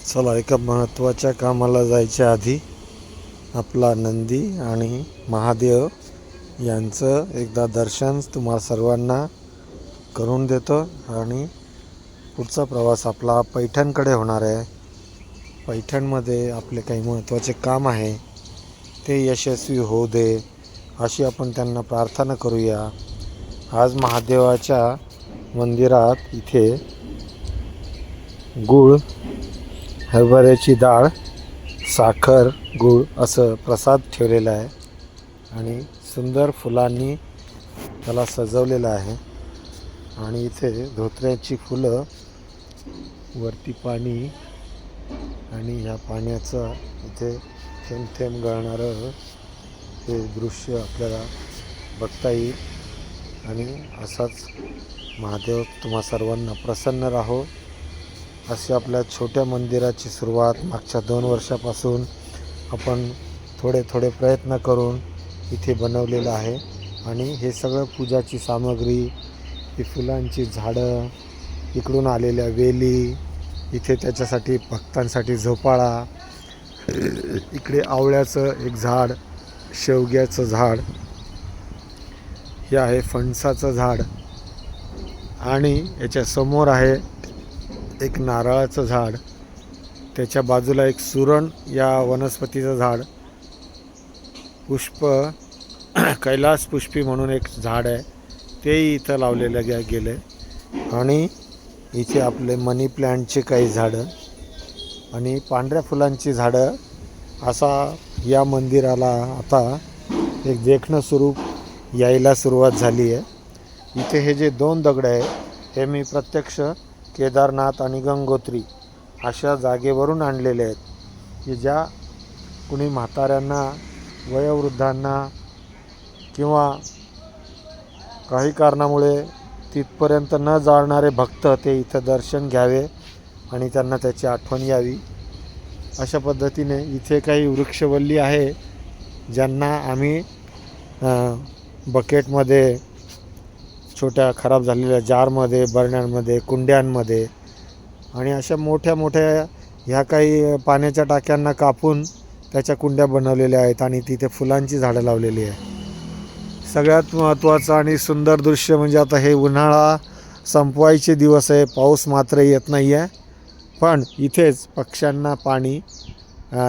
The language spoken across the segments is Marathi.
चला, एका महत्त्वाच्या कामाला जायच्या आधी आपला नंदी आणि महादेव यांचं एकदा दर्शन तुम्हा सर्वांना करून देतो आणि पुढचा प्रवास आपला पैठणकडे होणार आहे. पैठणमध्ये आपले काही महत्त्वाचे काम आहे, ते यशस्वी होऊ दे अशी आपण त्यांना प्रार्थना करूया. आज महादेवाच्या मंदिरात इथे गूळ, हरभऱ्याची डाळ, साखर, गूळ असं प्रसाद ठेवलेला आहे आणि सुंदर फुलांनी त्याला सजवलेलं आहे. आणि इथे धोत्र्याची फुलं, वरती पाणी आणि ह्या पाण्याचं इथे थेंब थेंब गळणारं हे दृश्य आपल्याला बघता येईल. आणि असाच महादेव तुम्हा सर्वांना प्रसन्न राहो अशी आपल्या छोट्या मंदिराची सुरुवात मागच्या 2 वर्षापासून आपण थोडे प्रयत्न करून इथे बनवलेलं आहे. आणि हे सगळं पूजाची सामग्री, ही फुलांची झाडं, इकडून आलेल्या वेली, इथे त्याच्यासाठी भक्तांसाठी झोपाळा, इकडे आवळ्याचं एक झाड, शेवग्याचं झाड, हे आहे फणसाचं झाड आणि याच्या समोर आहे एक नारळाचं झाड, त्याच्या बाजूला एक सुरण या वनस्पतीचं झाड, पुष्प कैलास पुष्पी म्हणून एक झाड आहे, तेही इथं लावलेलं गेले. आणि इथे आपले मनी प्लांटचे काही झाडं आणि पांढऱ्या फुलांची झाडं, असा या मंदिराला आता एक देखणं स्वरूप यायला सुरुवात झाली आहे. इथे हे जे 2 दगड आहे हे मी प्रत्यक्ष केदारनाथ आणि गंगोत्री अशा जागेवरून आणलेले आहेत, की ज्या कुणी म्हाताऱ्यांना, वयोवृद्धांना किंवा काही कारणामुळे तिथपर्यंत न जाणारे भक्त ते इथं दर्शन घ्यावे आणि त्यांना त्याची आठवण यावी. अशा पद्धतीने इथे काही वृक्षवल्ली आहे, ज्यांना आम्ही बकेटमध्ये, छोट्या खराब झालेल्या जारमध्ये, बरण्यांमध्ये, कुंड्यांमध्ये आणि अशा मोठ्या ह्या काही पाण्याच्या टाक्यांना कापून त्याच्या कुंड्या बनवलेल्या आहेत आणि तिथे फुलांची झाडं लावलेली आहे. सगळ्यात महत्त्वाचं आणि सुंदर दृश्य म्हणजे आता हे उन्हाळा संपवायचे दिवस आहे, पाऊस मात्र येत नाही आहे, पण इथेच पक्ष्यांना पाणी,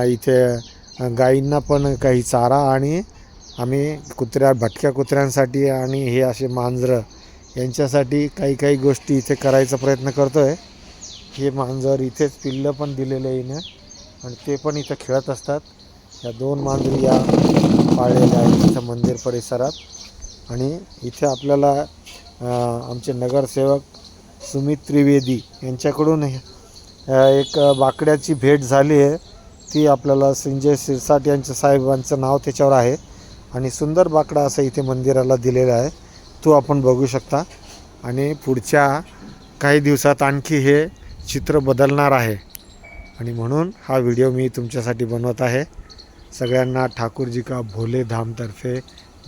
इथे गायींना पण काही चारा आणि आम्ही भटक्या कुत्र्यांसाठी आणि हे असे मांजरं यांच्यासाठी काही गोष्टी इथे करायचा प्रयत्न करतो आहे. हे मांजर इथेच पिल्लं पण दिलेले आहे ना, आणि ते पण इथं खेळत असतात. या 2 मांजरी या पाळलेल्या आहेत इथं मंदिर परिसरात. आणि इथे आपल्याला आमचे नगरसेवक सुमित त्रिवेदी यांच्याकडून एक बाकड्याची भेट झाली आहे. ती आपल्याला संजय सिरसाट यांच्या साहेबांचं नाव त्याच्यावर आहे आणि सुंदर बाकडा असं इथे मंदिराला दिलेला आहे, तो आपण बघू शकता. आणि पुढच्या काही दिवसात आणखी हे चित्र बदलणार आहे आणि म्हणून हा व्हिडिओ मी तुमच्यासाठी बनवत आहे. सगळ्यांना ठाकूरजी का भोले धामतर्फे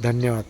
धन्यवाद.